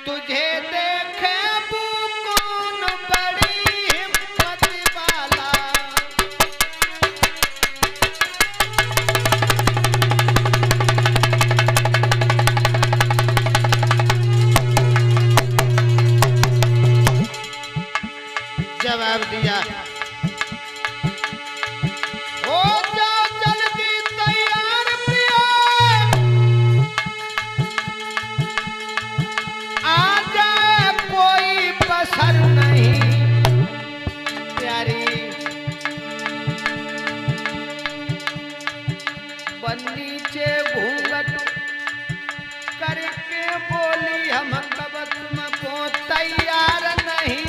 तुझे देखे कौन बड़ी हिम्मत वाला। जवाब दिया, हो जाओ जल्दी तैयार प्रिय, आ जाए कोई पसर नहीं प्यारी। नीचे घूंघट करके बोली, हम कब तुमको तैयार नहीं।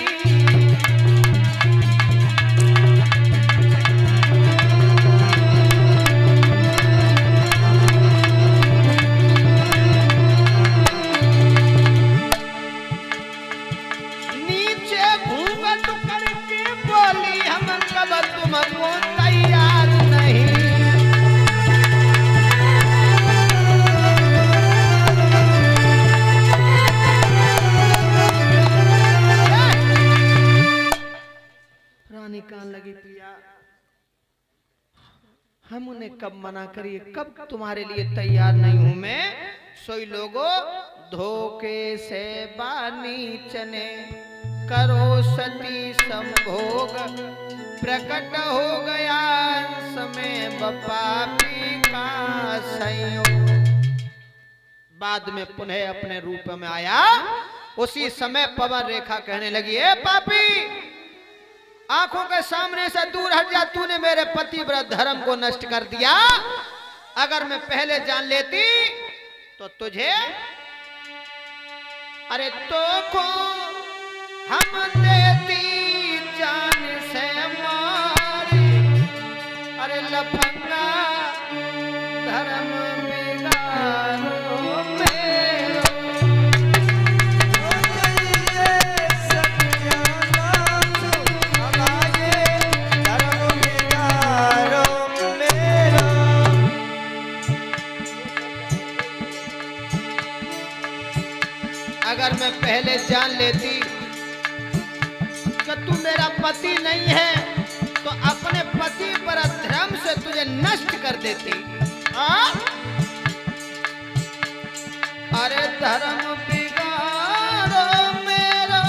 तुमको तैयार नहीं। रानी कान लगी, पिया हम उन्हें कब मना करिए, कब तुम्हारे लिए तैयार नहीं हूं मैं। सोई लोगो धोखे से बानी चने, करो सती संभोग, प्रकट हो गया समय पापी का संयोग। बाद में पुनः अपने रूप में आया, उसी समय पवन रेखा कहने लगी, ए पापी, आंखों के सामने से दूर हट जा, तूने मेरे पतिव्रत धर्म को नष्ट कर दिया। अगर मैं पहले जान लेती तो तुझे, अरे तो को हम देती जान से मारी। अरे लफंगा धर्म बिगाड़ो मेरो, धर्म बिगाड़ो मेरो। अगर मैं पहले जान लेती कि तू मेरा पति नहीं है, तो अपने पति पर धर्म से तुझे नष्ट कर देती। अरे धर्म बिगाड़ो मेरा,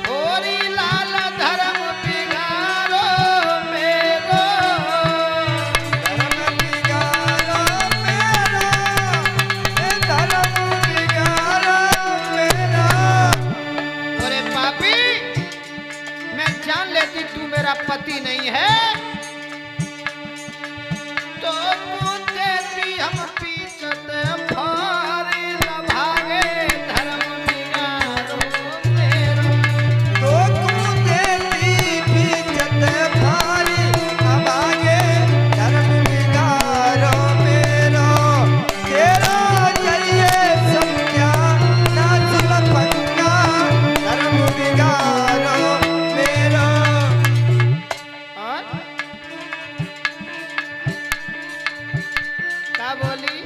होरी लाल धर्म बिगाड़ो मेरा, धर्म बिगाड़ो मेरा, धर्म बिगाड़ो मेरा। अरे पापी, मैं जान लेती तू मेरा पति नहीं है, तो देती हम पीछत भारी न भागे, धर्म बिगाड़ो मेरो। तो देती पीछत भारी न भागे, धर्म बिगाड़ो मेरो। तेरा चाहिए समझा ना लफंगा, धर्म बिगाड़ो मेरो। क्या बोली?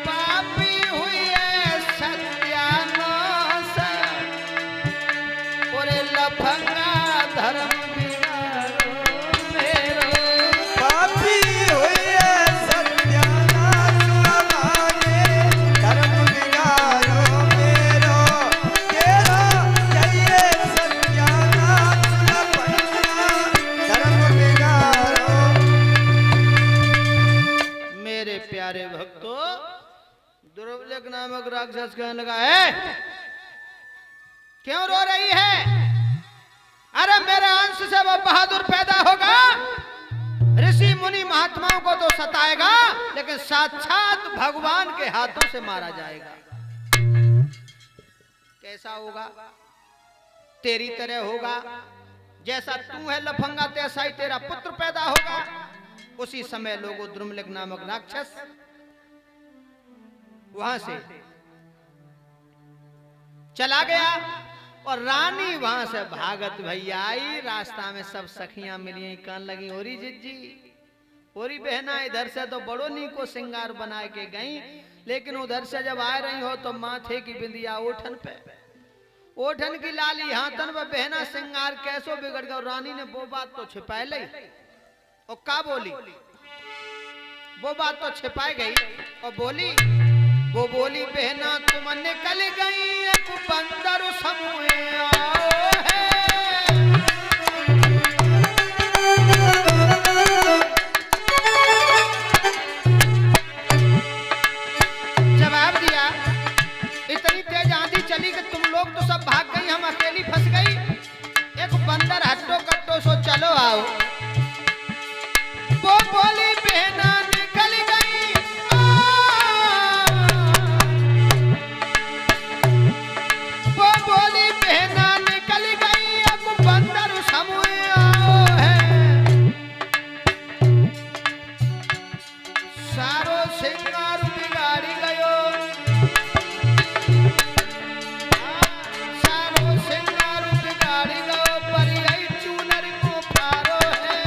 पापी हुई है सत्यानाश, और लफंगा धर्म बिगाड़ो मेरो। पापी हुई है सत्यानाश, धर्म बिगाड़ो मेरो। तेरा चाहिए सत्यानाश, धर्म बिगाड़ो। मेरे प्यारे भक्तों, दुर्बलक नामक राक्षस कहने लगा, है क्यों रो रही है? अरे मेरे अंश से वो बहादुर पैदा होगा, ऋषि मुनि महात्माओं को तो सताएगा, लेकिन साक्षात भगवान के हाथों से मारा जाएगा। कैसा होगा? तेरी तरह होगा, जैसा तू है लफंगा, तैसा ही तेरा पुत्र पैदा होगा। उसी समय लोगों द्रुमलिक नामक राक्षस वहां से चला गया और रानी वहां से भागत भैया आई। रास्ता में सब सखियां मिली, कान लगी, ओरी जिज्जी, ओरी बहना इधर से तो बड़ो नीको श्रृंगार बना के गई, लेकिन उधर से जब आ रही हो तो माथे की बिंदिया ओठन पे, ओठन की लाली हाथन में, बहना श्रृंगार कैसो बिगड़ गया। रानी ने वो बात तो छिपाए ली, और का बोली, वो बात तो छिपाई गई और बोली, वो बोली बहना तुम निकल गई एक बंदर समूह आओ है। जवाब दिया, इतनी तेज आंधी चली कि तुम लोग तो सब भाग गई, हम अकेली फंस गई। एक बंदर हट्टो कट्टो सो चलो आओ। वो बोली बहना निकल गई, वो बोली बहना निकल गई एक बंदर समूह आओ है। सारो श्रृंगार बिगाड़ी गयो, सारो श्रृंगार बिगाड़ी गयो, पर यही चूनर को फारो है।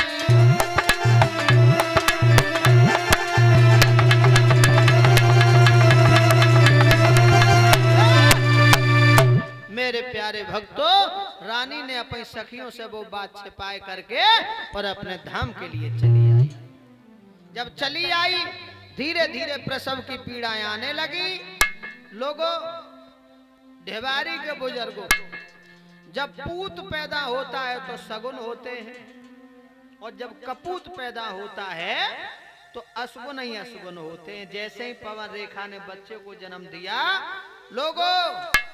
मेरे प्यारे भक्तों, रानी ने अपनी सखियों से वो बात छिपाए करके और अपने धाम के लिए चली आई। जब चली आई, धीरे धीरे प्रसव की पीड़ाएं आने लगी। लोगों, ढेबारी के बुजुर्गों, जब पूत पैदा होता है तो सगुन होते हैं, और जब कपूत पैदा होता है तो अशुगुन ही अशुगुन होते हैं। जैसे ही पवन रेखा ने बच्चे को जन्म दिया, लोगों,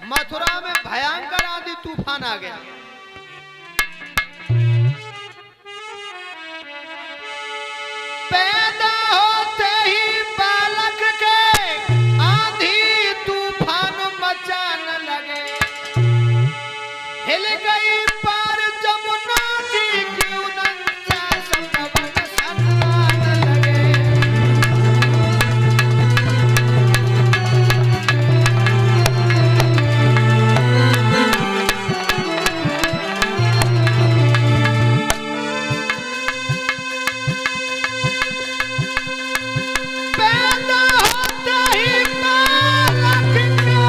मथुरा में भयंकर आंधी तूफान आ गया। पैदा होते ही बालक के आंधी तूफान मचान लगे, हिल गई पार जमुना जी की उनचास पवन सन्नान लगे। पैदा होते ही बालक के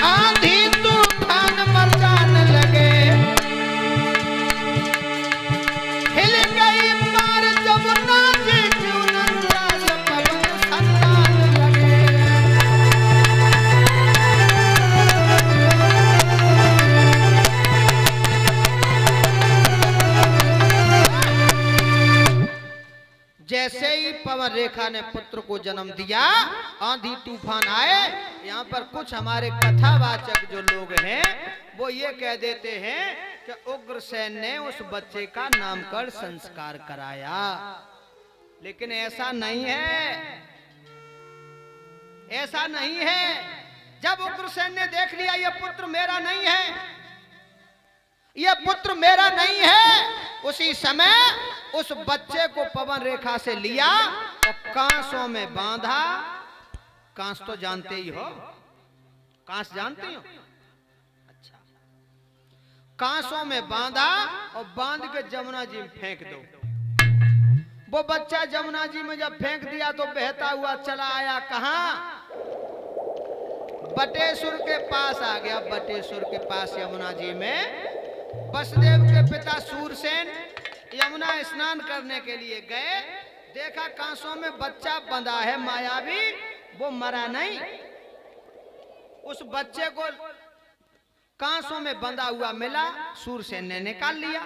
आंधी तूफान मचान लगे, हिल गई पार जमुना जी की उनचास पवन सन्नान लगे। जैसे ही पवन रेखा ने पुत्र को जन्म दिया, आंधी तूफान आए। यहाँ पर कुछ हमारे कथावाचक जो लोग हैं वो ये कह देते हैं कि उग्रसेन ने उस बच्चे का नामकरण संस्कार कराया, लेकिन ऐसा नहीं है, ऐसा नहीं है। जब उग्रसेन ने देख लिया ये पुत्र मेरा नहीं है, ये पुत्र मेरा नहीं है, उसी समय उस बच्चे को पवन रेखा से लिया और कांसों में बांधा। कांस तो जानते ही हो, कांस जानते हो? अच्छा, कांसों में बांधा और बांध के जमुना जी में फेंक दो। वो बच्चा जमुना जी में जब फेंक दिया तो बहता हुआ चला आया कहां? बटेश्वर के पास आ गया। बटेश्वर के पास यमुना जी में वसुदेव के पिता सूरसेन यमुना स्नान करने के लिए गए। देखा कांसों में बच्चा बंधा है मायावी, वो मरा नहीं। उस बच्चे को कांसों में बंधा हुआ मिला, सूरसेन ने निकाल लिया।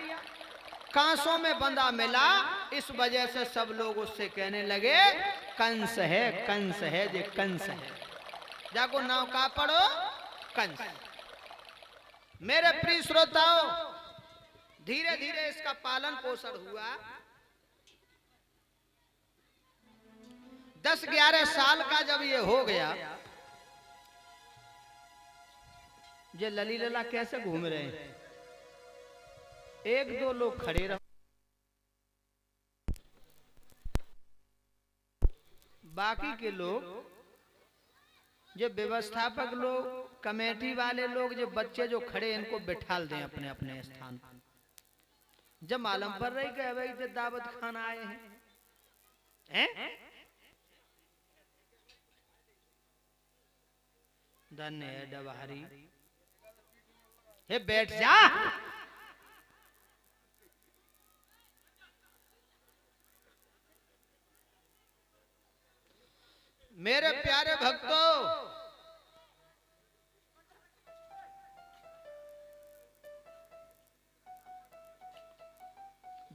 कांसों में बंधा मिला, इस वजह से सब लोग उससे कहने लगे कंस है, कंस है, ये कंस है। जाको नाव का पढ़ो, कंस। मेरे प्रिय श्रोताओं, धीरे धीरे इसका पालन पोषण हुआ। 10-11 साल का जब ये हो गया, ये लली लला कैसे घूम रहे हैं? 1-2 लोग खड़े रहो, बाकी के लोग जो व्यवस्थापक लोग, कमेटी वाले लोग, जो बच्चे जो खड़े इनको बिठाल दें अपने अपने स्थान पर। जब मालूम पर रही कि भाई जब दावत खाना आए हैं, धन्य है डबहरी, हे बैठ जा। मेरे प्यारे भक्तों,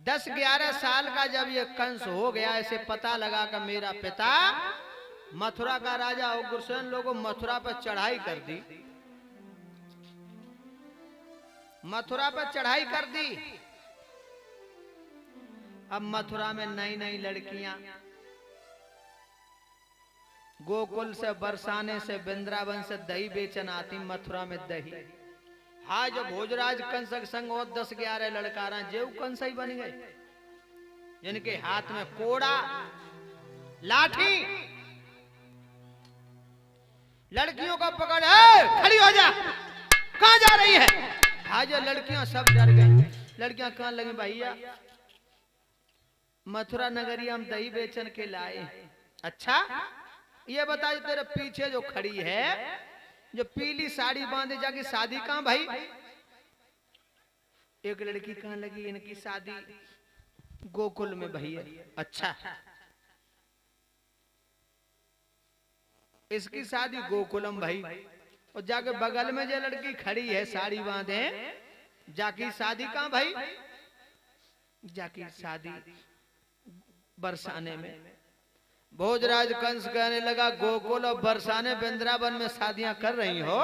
10-11 साल का जब ये कंस हो गया, ऐसे पता लगा कि मेरा पिता मथुरा का राजा उग्रसेन, लोगों मथुरा पर चढ़ाई कर दी, मथुरा पर चढ़ाई कर दी। अब मथुरा में नई नई लड़कियां, गोकुल से, बरसाने से, वृंदावन से दही बेचन आती मथुरा में दही। हाँ, जो भोजराज कंस के संग और 10-11 लड़का रहा, जेव कंस ही बन गए, जिनके हाथ में कोड़ा लाठी, लड़कियों का पकड़ है, खड़ी हो जा, कहां जा रही है। हाँ, जो लड़कियां सब डर गई। लड़कियां कहां लगी, भैया मथुरा नगरी हम दही बेचन के लाए। अच्छा, ये बता, जो तेरे पीछे जो खड़ी है, जो पीली साड़ी बांधे, जाके शादी कहां भाई। एक लड़की कहां लगी, इनकी शादी गोकुल में भैया। अच्छा, इसकी शादी गोकुलम भाई। और जाके बगल में जो लड़की खड़ी है साड़ी बांधे, जाकी शादी कहां भाई, जाकी शादी बरसाने में। भोजराज कंस कहने लगा, गोकुल और बरसाने वृंदावन में शादियां कर रही हो,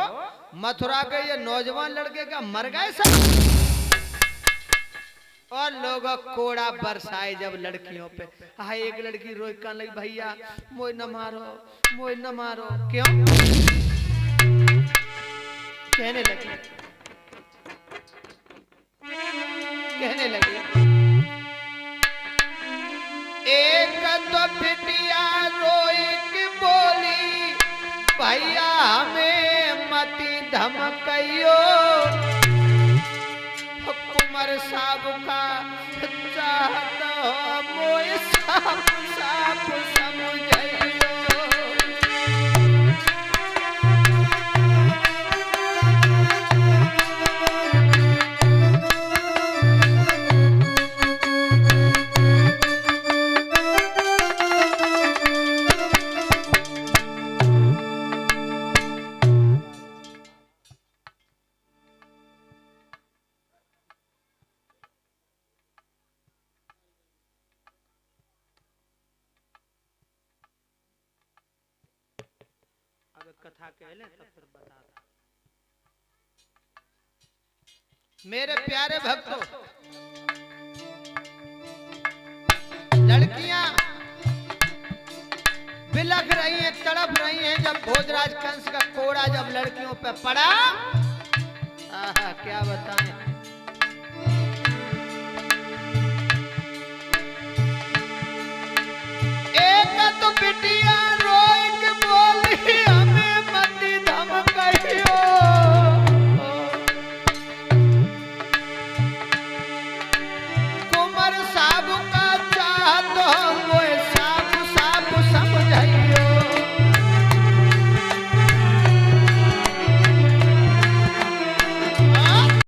मथुरा के ये नौजवान लड़के का मर गए सब। और लोग कोड़ा बरसाए जब लड़कियों पे। हाँ, एक लड़की रोई कहने लगी, भैया मोय न मारो, मोय न मारो। क्यों कहने लगी, कहने लगी, एक तो बिटिया रोई की बोली, भैया हमें मती धमकइयो, कुमार साहब का चाहत मोय साफ साफ समझइयो। कथा कह ले तो फिर बता। मेरे प्यारे भक्तों, लड़कियां बिलख रही हैं, तड़प रही हैं। जब भोजराज कंस का कोड़ा जब लड़कियों पे पड़ा, आहा क्या बताएं। एक तो बिटिया